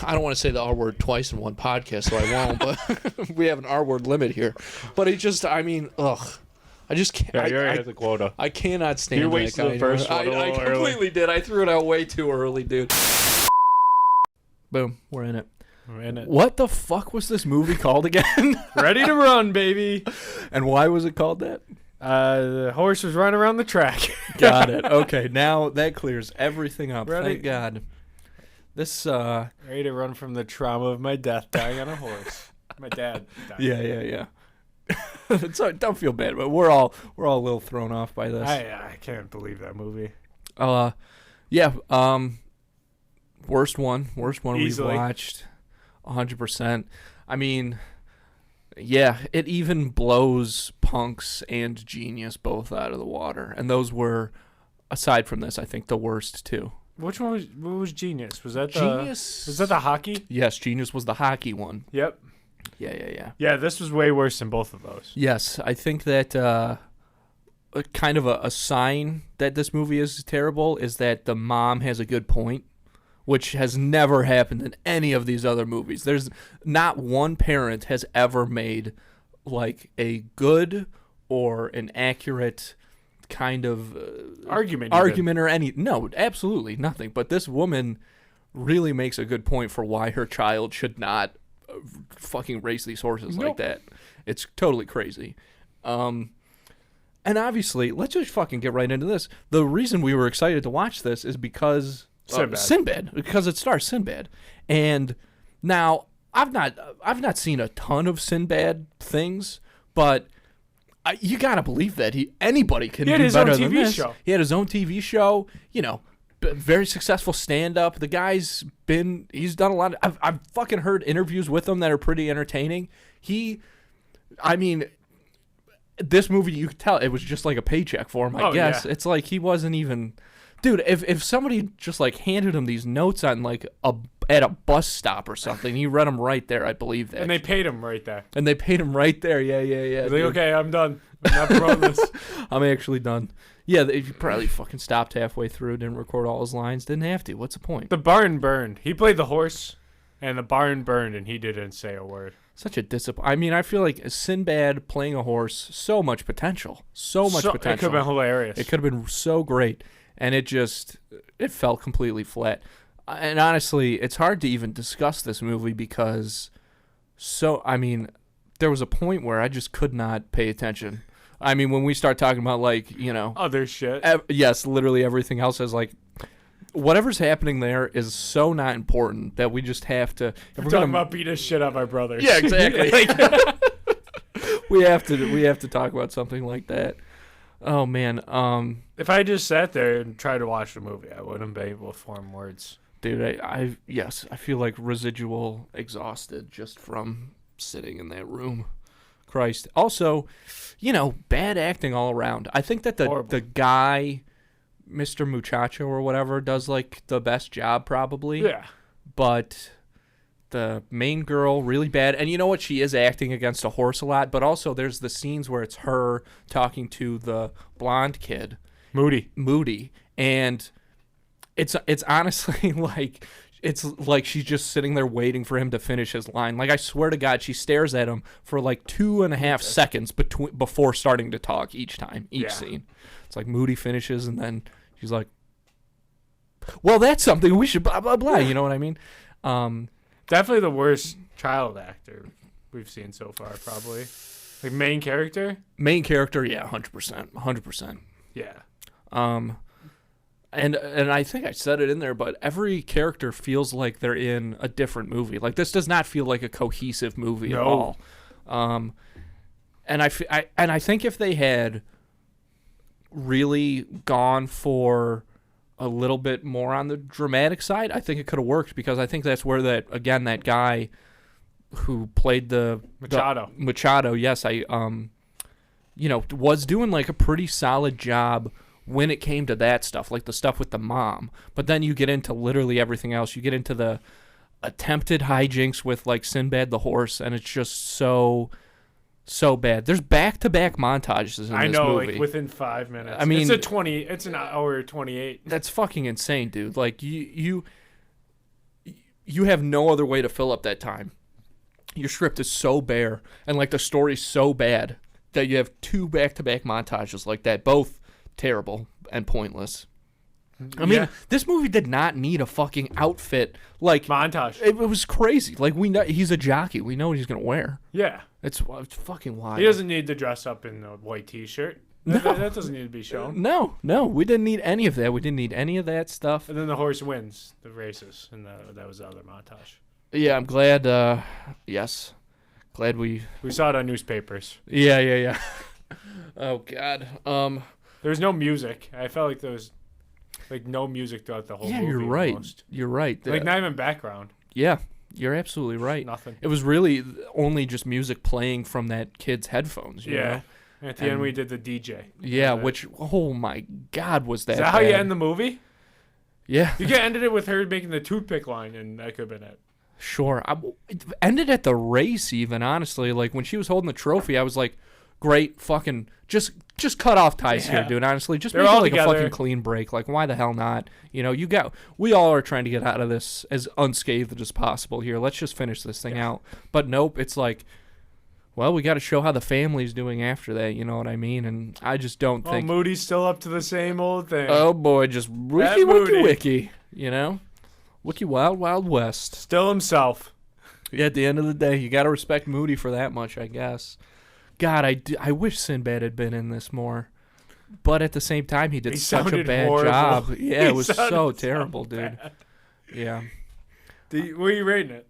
I don't want to say the R word twice in one podcast, so I won't, but we have an R word limit here. But it just, I mean, ugh. I just can't. Yeah, you already hit the quota. I cannot stand You that wasted guy. the first one I completely did. I threw it out way too early, dude. Boom. We're in it. We're in it. What the fuck was this movie called again? Ready to run, baby. And why was it called that? The horse was running around the track. Got it. Okay, now that clears everything up. Ready? Thank God. This, Ready to run from the trauma of my death dying on a horse. My dad died. Yeah. So don't feel bad, but we're all a little thrown off by this. I can't believe that movie. Yeah. Worst one Easily. we've watched, 100%. I mean, yeah, it even blows Punks and Genius both out of the water, and those were, aside from this, I think the worst too. Which one was? What was Genius? Was that the Genius? Was that the hockey? Yes, Genius was the hockey one. Yep. Yeah. Yeah, this was way worse than both of those. Yes, I think that kind of a sign that this movie is terrible is that the mom has a good point, which has never happened in any of these other movies. There's not one parent has ever made like a good or an accurate kind of Argument or any. No, absolutely nothing. But this woman really makes a good point for why her child should not fucking race these horses like that. It's totally crazy. And obviously, let's just fucking get right into this. The reason we were excited to watch this is because Sinbad, because it stars Sinbad. And now I've not seen a ton of Sinbad things, but you gotta believe that anybody can do better than this. He had his own TV show. You know, very successful stand-up. The guy's he's done a lot. I've fucking heard interviews with him that are pretty entertaining. I mean, this movie, you could tell it was just like a paycheck for him, I guess. Yeah. It's like he wasn't even... Dude, if somebody just like handed him these notes on like at a bus stop or something, he read them right there, I believe that. And they paid him right there. Yeah. He's like, okay, I'm done. I'm not promoting this. I'm actually done. Yeah, he probably fucking stopped halfway through, didn't record all his lines, didn't have to. What's the point? The barn burned. He played the horse, and the barn burned, and he didn't say a word. Such a discipline. I mean, I feel like Sinbad playing a horse, so much potential. Potential. It could have been hilarious. It could have been so great. And it fell completely flat. And honestly, it's hard to even discuss this movie because there was a point where I just could not pay attention. I mean, when we start talking about other shit. Yes, literally everything else is like, whatever's happening there is so not important that we just have to. We're talking about beating the shit out of our brothers. Yeah, exactly. we have to talk about something like that. Oh man. If I just sat there and tried to watch the movie, I wouldn't be able to form words. Dude, I feel like residual exhausted just from sitting in that room. Christ. Also, bad acting all around. I think that the guy, Mr. Muchacho or whatever, does like the best job probably. Yeah. But the main girl, really bad. And you know what? She is acting against a horse a lot, but also there's the scenes where it's her talking to the blonde kid. Moody. And it's honestly like... It's like she's just sitting there waiting for him to finish his line. Like, I swear to God, she stares at him for like 2.5 seconds before starting to talk each scene. It's like Moody finishes and then she's like, well, that's something we should blah, blah, blah. You know what I mean? Definitely the worst child actor we've seen so far, probably. Like, main character? Main character, yeah, 100%. 100%. Yeah. And I think I said it in there, but every character feels like they're in a different movie. Like, this does not feel like a cohesive movie at all. And I think if they had really gone for a little bit more on the dramatic side, I think it could have worked, because I think that's where that guy who played Machado, yes, was doing like a pretty solid job when it came to that stuff, like the stuff with the mom. But then you get into literally everything else. You get into the attempted hijinks with like Sinbad the horse, and it's just so bad. There's back-to-back montages in this movie. I know, like within 5 minutes. I mean, it's an hour 28. That's fucking insane, dude. Like you have no other way to fill up that time. Your script is so bare, and like the story's so bad that you have 2 back-to-back montages like that, both terrible and pointless. I mean, this movie did not need a fucking outfit like montage. It was crazy. Like we know he's a jockey. We know what he's gonna wear. Yeah, it's fucking wild. He doesn't need to dress up in a white T-shirt. That doesn't need to be shown. No, we didn't need any of that. We didn't need any of that stuff. And then the horse wins the races, and that was the other montage. Yeah, I'm glad. Yes, glad we saw it on newspapers. Yeah. Oh God. There was no music. I felt like there was like no music throughout the whole movie. Yeah, you're right. Almost. You're right. Like not even background. Yeah, you're absolutely right. Nothing. It was really only just music playing from that kid's headphones. You know? At the end, we did the DJ. Yeah, which, oh my God, was that Is that how you end the movie? Yeah. You could have ended it with her making the toothpick line, and that could have been it. Sure. It ended at the race, even, honestly. Like, when she was holding the trophy, I was like, great, fucking, just cut off ties here, dude, honestly. Just make it like a fucking clean break. Like, why the hell not? You know, we all are trying to get out of this as unscathed as possible here. Let's just finish this thing out. But nope, it's like, well, we got to show how the family's doing after that, you know what I mean? And I just don't think... Oh, Moody's still up to the same old thing. Oh, boy, just wiki, you know? Wiki Wild Wild West. Still himself. Yeah, at the end of the day, you got to respect Moody for that much, I guess. God, I wish Sinbad had been in this more. But at the same time, he did such a bad job. Yeah, it was so terrible, dude. Yeah. Where are you rating it?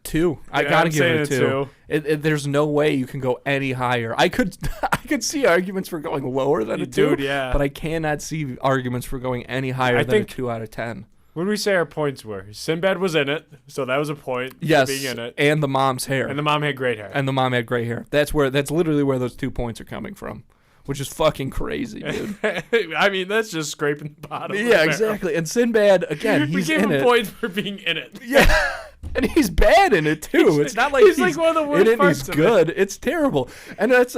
2. I gotta give it a 2. There's no way you can go any higher. I could see arguments for going lower than a 2, but I cannot see arguments for going any higher than a 2 out of 10. What did we say our points were? Sinbad was in it, so that was a point. Yes, being in it. And the mom's hair. And the mom had great hair. That's literally where those 2 points are coming from, which is fucking crazy, dude. I mean, that's just scraping the bottom. Yeah, exactly. And Sinbad, again, he's in it. We gave him points for being in it. Yeah. And he's bad in it too. It's not like he's like one of the worst parts he's good. It's terrible. And that's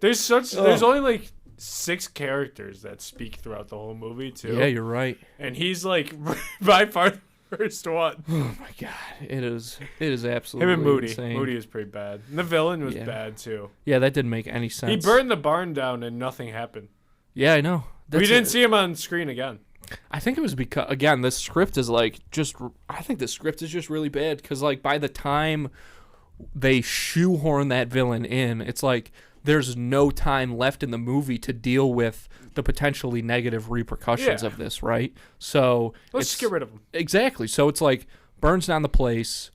there's only like 6 characters that speak throughout the whole movie too. Yeah, you're right. And he's like by far the first one. Oh my God, it is absolutely him and Moody. insane. Moody is pretty bad. And the villain was bad too. Yeah, that didn't make any sense. He burned the barn down and nothing happened. Yeah, I know. We didn't see him on screen again. I think it was because, again, the script is like I think the script is just really bad because, like, by the time they shoehorn that villain in, it's like there's no time left in the movie to deal with the potentially negative repercussions of this, right? So let's just get rid of him. Exactly. So it's like burns down the place.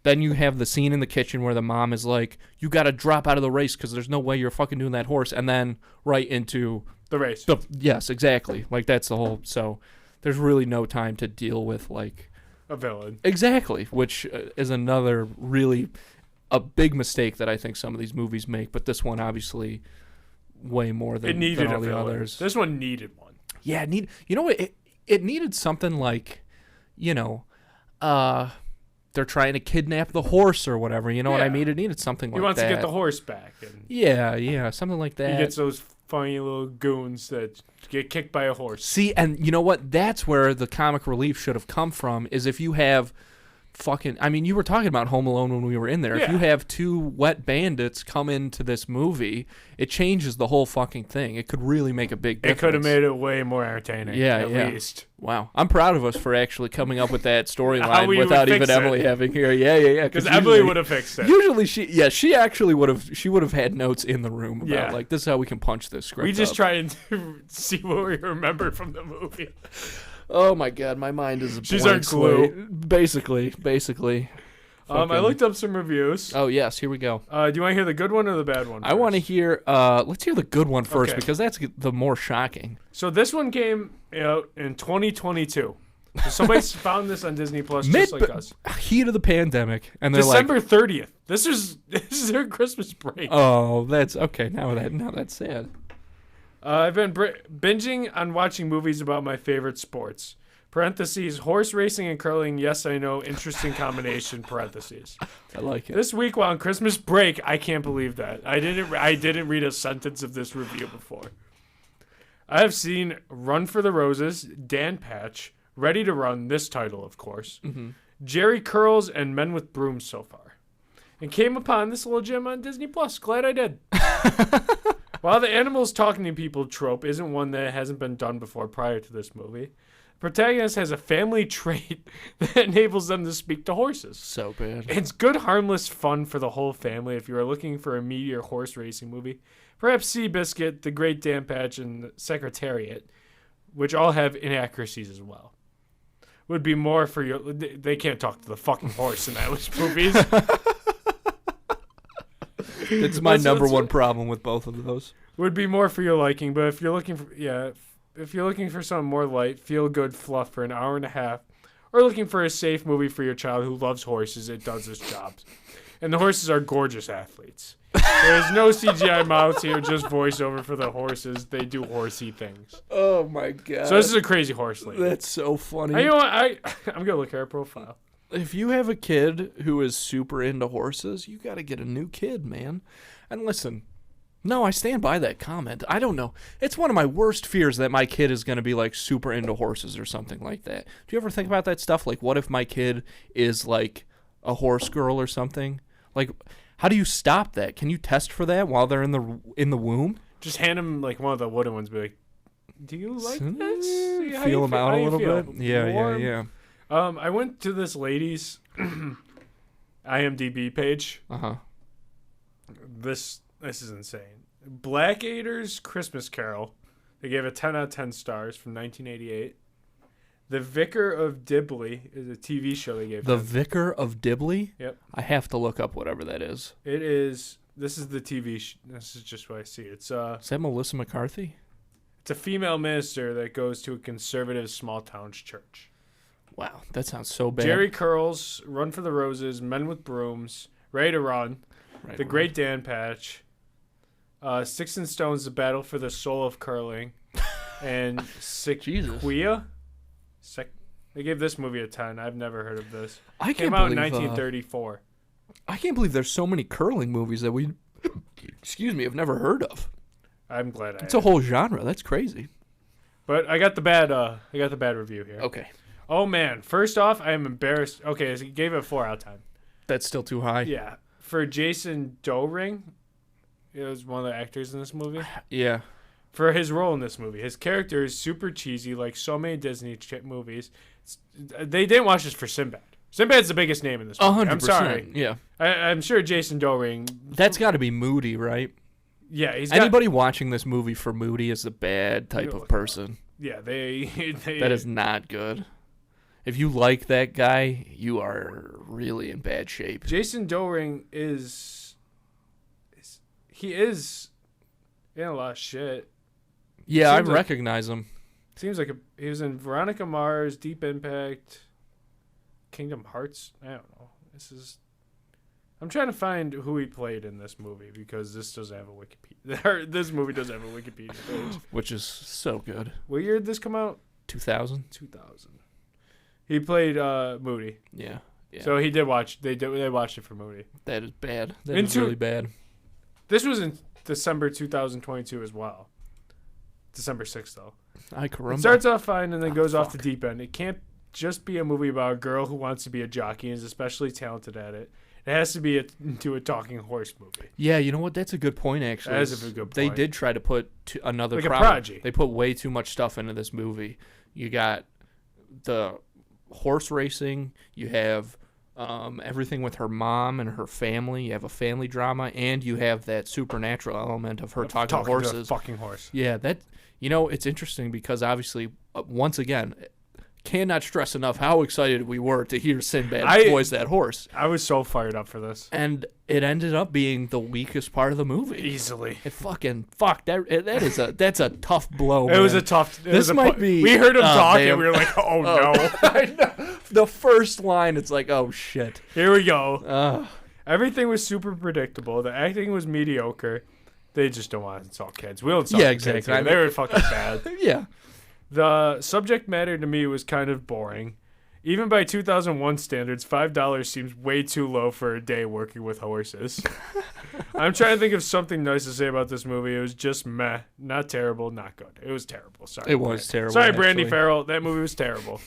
Then you have the scene in the kitchen where the mom is like, you got to drop out of the race because there's no way you're fucking doing that horse. And then right into... the race. Yes, exactly. Like, that's the whole... So there's really no time to deal with, like... a villain. Exactly, which is another really... a big mistake that I think some of these movies make. But this one, obviously, way more than all the others. This one needed one. Yeah, you know what? It needed something like, you know... they're trying to kidnap the horse or whatever. You know what I mean? It needed something like that. He wants to get the horse back. And yeah, something like that. He gets those funny little goons that get kicked by a horse. See, and you know what? That's where the comic relief should have come from, is if you have fucking... I mean, you were talking about Home Alone when we were in there. Yeah. If you have 2 wet bandits come into this movie, it changes the whole fucking thing. It could really make a big difference. It could have made it way more entertaining, at least. Wow. I'm proud of us for actually coming up with that storyline without even Emily having here. Yeah. Because Emily would have fixed it. Usually she actually would have had notes in the room about, like, this is how we can punch this script We just up. try and see what we remember from the movie. Oh my God, my mind is a She's blank our clue. Basically. I looked up some reviews. Oh yes, here we go. Do you want to hear the good one or the bad one first? I want to hear. Let's hear the good one first because that's the more shocking. So this one came out in 2022. So somebody found this on Disney Plus, just like us. Heat of the pandemic, and they're December 30th. This is their Christmas break. Oh, that's okay. Now that's sad. I've been binging on watching movies about my favorite sports. Parentheses, horse racing and curling. Yes, I know. Interesting combination. Parentheses. I like it. This week while on Christmas break, I can't believe that. I didn't read a sentence of this review before. I have seen Run for the Roses, Dan Patch, Ready to Run, this title, of course, Jerry Curls, and Men with Brooms so far. And came upon this little gem on Disney Plus. Glad I did. While the animals talking to people trope isn't one that hasn't been done before prior to this movie, the protagonist has a family trait that enables them to speak to horses. So bad. It's good, harmless fun for the whole family if you are looking for a meteor horse racing movie. Perhaps Seabiscuit, The Great Dan Patch, and Secretariat, which all have inaccuracies as well. Would be more for your... They can't talk to the fucking horse in those movies. It's my number one problem with both of those. Would be more for your liking, but if you're looking for... Yeah, if you're looking for something more light, feel-good fluff for an hour and a half, or looking for a safe movie for your child who loves horses, it does its job. And the horses are gorgeous athletes. There's no CGI mouths here, just voiceover for the horses. They do horsey things. Oh, my God. So this is a crazy horse lady. That's so funny. You know what? I'm going to look at her profile. If you have a kid who is super into horses, you got to get a new kid, man. And listen, no, I stand by that comment. I don't know. It's one of my worst fears that my kid is going to be like super into horses or something like that. Do you ever think about that stuff? Like, what if my kid is like a horse girl or something? Like, how do you stop that? Can you test for that while they're in the womb? Just hand them like one of the wooden ones. Be like, do you like this? Feel them out a little bit. Yeah. I went to this lady's IMDb page. This is insane. Blackadder's Christmas Carol. They gave it 10 out of 10 stars from 1988. The Vicar of Dibley is a TV show they gave. The Vicar of Dibley? Yep. I have to look up whatever that is. It is. This is the TV. This is just what I see. It's Is that Melissa McCarthy? It's a female minister that goes to a conservative small town church. Wow, that sounds so bad. Jerry Curls, Run for the Roses, Men with Brooms, Ready to Run, The Great Dan Patch, Sticks and Stones, The Battle for the Soul of Curling, and Sequoia. They gave this movie a 10. I've never heard of this. Came out in 1934. I can't believe there's so many curling movies that we, have never heard of. I'm glad It's a whole genre. That's crazy. But I got the bad review here. Okay. Oh man! First off, I am embarrassed. Okay, so he gave it a 4 out of 10. That's still too high. Yeah, for Jason Dohring, he was one of the actors in this movie. Yeah. For his role in this movie, his character is super cheesy, like so many Disney movies. They didn't watch this for Sinbad. Sinbad's the biggest name in this movie. 100%. I'm sorry. Yeah. I'm sure Jason Dohring. That's got to be Moody, right? Yeah. Anybody watching this movie for Moody is a bad type of person. Yeah, they that is not good. If you like that guy, you are really in bad shape. Jason Dohring is in a lot of shit. Yeah, I recognize him. Seems like he was in Veronica Mars, Deep Impact, Kingdom Hearts. I don't know. I'm trying to find who he played in this movie because this doesn't have a Wikipedia. This movie doesn't have a Wikipedia page, which is so good. What year did this come out? 2000. He played Moody. Yeah. So he did watch. They watched it for Moody. That is bad. That is really bad. This was in December 2022 as well. December 6th, though. It starts off fine and then goes off the deep end. It can't just be a movie about a girl who wants to be a jockey and is especially talented at it. It has to be into a talking horse movie. Yeah, you know what? That's a good point, actually. That is a good point. They did try to put another like problem. A prodigy. They put way too much stuff into this movie. You got the horse racing. You have everything with her mom and her family. You have a family drama, and you have that supernatural element of her talking to horses. To a fucking horse. Yeah, it's interesting because obviously, once again, cannot stress enough how excited we were to hear Sinbad voice that horse. I was so fired up for this, and it ended up being the weakest part of the movie. Easily, it that's a tough blow. Man. It was a tough. This might be. We heard him talking. Damn. We were like, oh no. I know. The first line, it's like, oh shit. Here we go. Everything was super predictable. The acting was mediocre. They just don't want to insult kids. We don't insult kids. They were fucking bad. Yeah. The subject matter to me was kind of boring. Even by 2001 standards, $5 seems way too low for a day working with horses. I'm trying to think of something nice to say about this movie. It was just meh. Not terrible, not good. It was terrible. Sorry. It was terrible. Sorry, Brandy Farrell. That movie was terrible.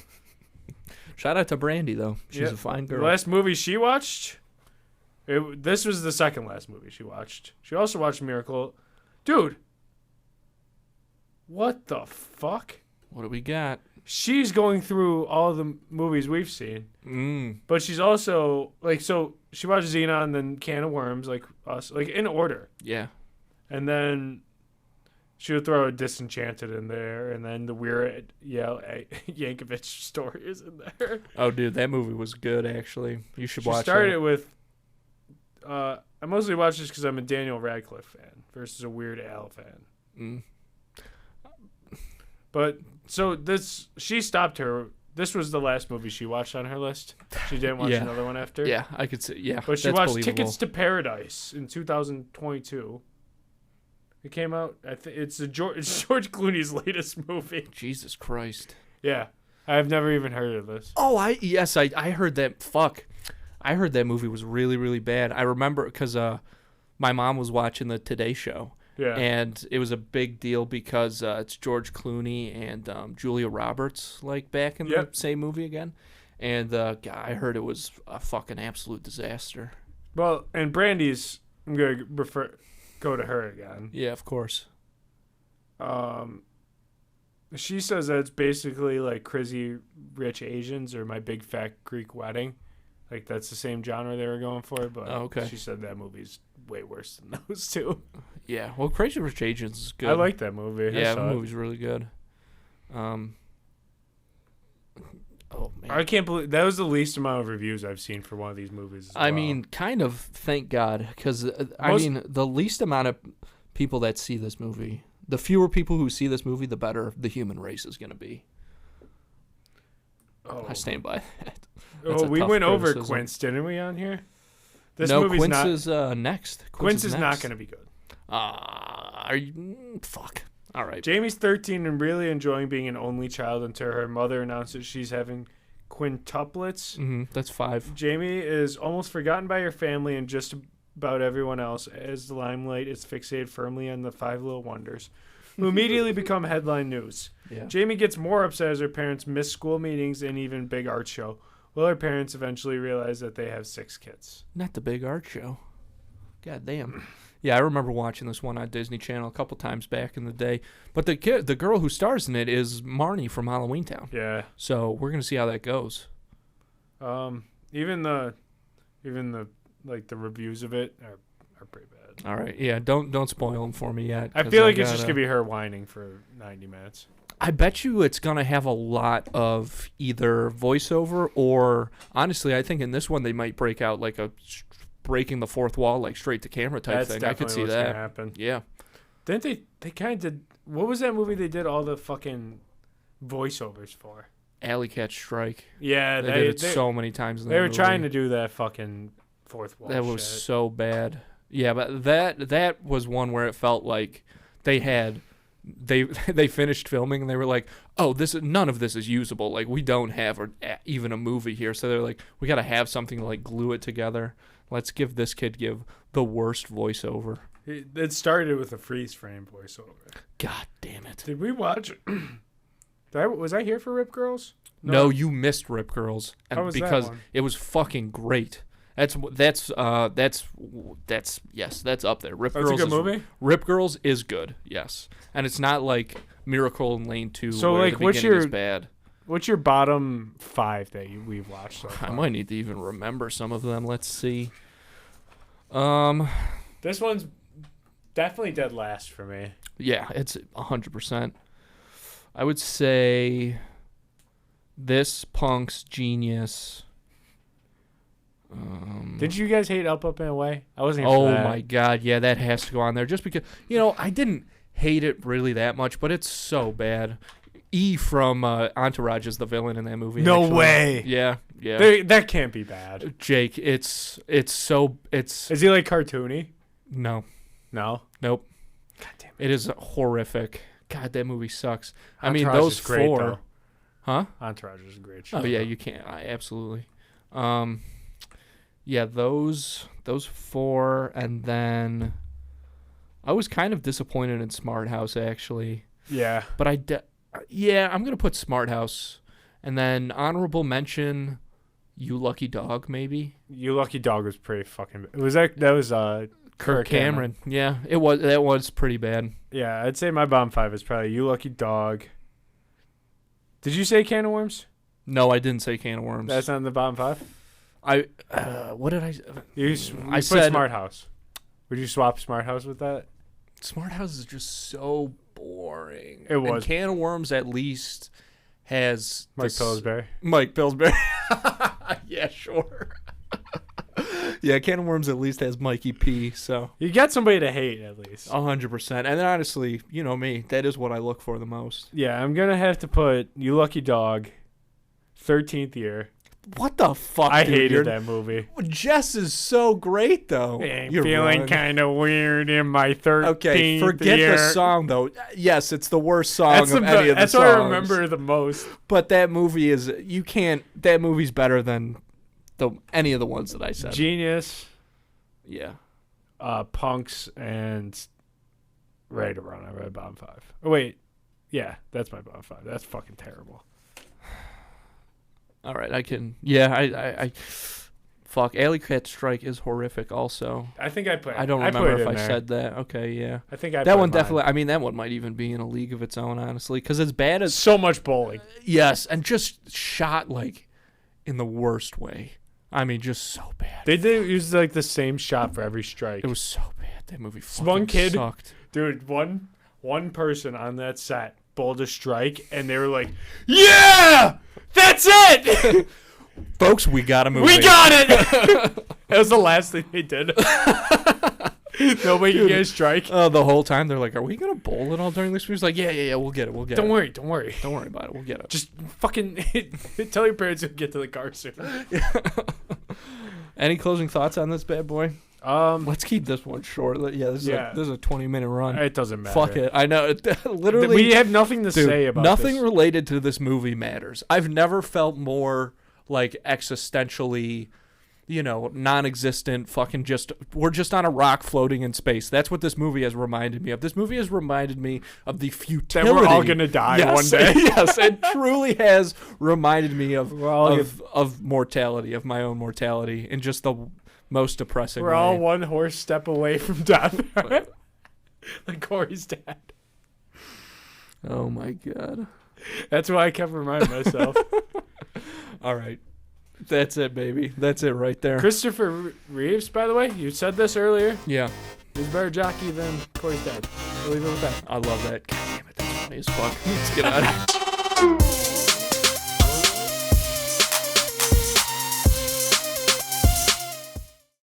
Shout out to Brandy, though. She's a fine girl. The last movie she watched, this was the second last movie she watched. She also watched Miracle. Dude, what the fuck? What do we got? She's going through all the movies we've seen. But she's also, so she watched Xenon, then Can of Worms, like us, like in order. Yeah. And then she would throw a Disenchanted in there, and then the Weird Yankovic story is in there. Oh, dude, that movie was good, actually. You should watch it. She started with, I mostly watch this because I'm a Daniel Radcliffe fan versus a Weird Al fan. But, so she stopped her. This was the last movie she watched on her list. She didn't watch another one after. Yeah, I could say, yeah. But she watched Tickets to Paradise in 2022. It came out, it's George Clooney's latest movie. Jesus Christ. Yeah. I've never even heard of this. Oh, I heard that. Fuck. I heard that movie was really, really bad. I remember because my mom was watching the Today Show. Yeah. And it was a big deal because it's George Clooney and Julia Roberts, like, back in the same movie again. And I heard it was a fucking absolute disaster. Well, and Brandy's, I'm going to go to her again. Yeah, of course. She says that it's basically like Crazy Rich Asians or My Big Fat Greek Wedding. Like, that's the same genre they were going for, but she said that movie's way worse than those two. Yeah, well, Crazy Rich Asians is good. I like that movie. Yeah, the movie's really good. Oh, man. I can't believe that was the least amount of reviews I've seen for one of these movies. I mean, kind of, thank God, because, the least amount of people that see this movie, the fewer people who see this movie, the better the human race is going to be. Oh. I stand by that. We went over Quince, didn't we, on here? Quince is next. Quince is not going to be good. Are you? Fuck. All right. Jamie's 13 and really enjoying being an only child until her mother announces she's having quintuplets. That's 5. Jamie is almost forgotten by her family and just about everyone else as the limelight is fixated firmly on the 5 little wonders, who immediately become headline news. Yeah. Jamie gets more upset as her parents miss school meetings and even big art show. Well, her parents eventually realize that they have 6 kids. Not the big art show. God damn. Yeah, I remember watching this one on Disney Channel a couple times back in the day. But the girl who stars in it is Marnie from Halloween Town. Yeah. So we're gonna see how that goes. Even the reviews of it are pretty bad. All right. Yeah. Don't spoil them for me yet. I feel like it's just gonna be her whining for 90 minutes. I bet you it's going to have a lot of either voiceover or, honestly, I think in this one they might break out like a breaking the fourth wall, like straight to camera type thing. I could see that. Gonna happen. Yeah. Didn't they kind of did, what was that movie they did all the fucking voiceovers for? Alley Cat Strike. Yeah. They did it so many times in that movie. They were movie. trying to do that fucking fourth wall That was shit. so bad. Yeah, but that was one where it felt like they finished filming and they were like, oh, none of this is usable. Like, we don't have even a movie here. So they're like, we got to have something to like glue it together. Let's give this kid the worst voiceover. It started with a freeze frame voiceover. God damn it. Did we watch? Was I here for Rip Girls? No, you missed Rip Girls. How was because that one? It was fucking great. That's up there. Rip Girls. That's a good movie. Rip Girls is good. Yes, and it's not like Miracle in Lane 2. So where like, the beginning is bad. What's your bottom 5 that we've watched so far? I might need to even remember some of them. Let's see. This one's definitely dead last for me. Yeah, it's 100%. I would say this, Punk's, Genius. Did you guys hate Up, Up, and Away? I wasn't here for that. My God. Yeah, that has to go on there. Just because, I didn't hate it really that much, but it's so bad. E from Entourage is the villain in that movie. No actually. way. Yeah. That can't be bad. Jake, it's so. Is he like cartoony? No. No? Nope. God damn it. It is horrific. God, that movie sucks. Entourage I mean, those is great, 4. though. Huh? Entourage is a great show. Oh, yeah, you can't. Absolutely. Yeah, those 4, and then I was kind of disappointed in Smart House, actually. Yeah. But I'm going to put Smart House And then honorable mention, You Lucky Dog, maybe. You Lucky Dog was pretty fucking. That was Kirk Cameron. Yeah, that was pretty bad. Yeah, I'd say my bottom 5 is probably You Lucky Dog. Did you say Can of Worms? No, I didn't say Can of Worms. That's not in the bottom 5. What did I? I said Smart House. Would you swap Smart House with that? Smart House is just so boring. It was. And Can of Worms at least has Mike Pillsbury. Mike Pillsbury. Yeah, sure. Yeah, Can of Worms at least has Mikey P. So you got somebody to hate at least. 100%. And then honestly, you know me, that is what I look for the most. Yeah, I'm gonna have to put You Lucky Dog, 13th Year. What the fuck? I dude? hated that movie. Jess is so great though. I'm You're feeling wrong. kind of weird in my 13th Okay, forget year. the song though. Yes, it's the worst song of any of the songs. That's what I remember the most. But that movie is that movie's better than any of the ones that I said. Genius. Yeah. Punks and Ready to Run. I read bottom 5. Oh wait, yeah, that's my bottom 5. That's fucking terrible. All right, I can. Yeah, I fuck. Alley Cat Strike is horrific. Also, I think I put. I don't remember if I said that. Okay, yeah. I think I. That put one mine. definitely. I mean, that one might even be in a league of its own, honestly, because as bad as So much bowling. yes, and just shot like in the worst way. I mean, just so bad. They did use like the same shot for every strike. It was so bad. That movie fucking One kid- sucked. Dude, one person on that set bowled a strike, and they were like, "Yeah, that's it, Folks, we got a movie. we got it." That was the last thing they did. Nobody could get a strike. The whole time they're like, "Are we gonna bowl it all during this?" He was like, "Yeah, we'll get it. We'll get Don't it. worry. Don't worry about it. We'll get it." Just fucking tell your parents to get to the car soon. Any closing thoughts on this bad boy? Let's keep this one short. Yeah, this is a 20-minute run. It doesn't matter. Fuck it. I know. Literally, we have nothing to dude, say about nothing this. related to this movie matters. I've never felt more like existentially, non-existent. Fucking we're just on a rock floating in space. That's what this movie has reminded me of. This movie has reminded me of the futility. That we're all gonna die one day. Yes, it truly has reminded me of mortality, of my own mortality, in just the most depressing We're way. all one horse step away from death. Like Corey's dad. Oh my god. That's why I kept reminding myself. All right. That's it, baby. That's it right there. Christopher Reeves, by the way, you said this earlier. Yeah. He's a better jockey than Corey's dad. I'll leave it with that. I love that. God damn it. That's funny as fuck. Let's get out of here.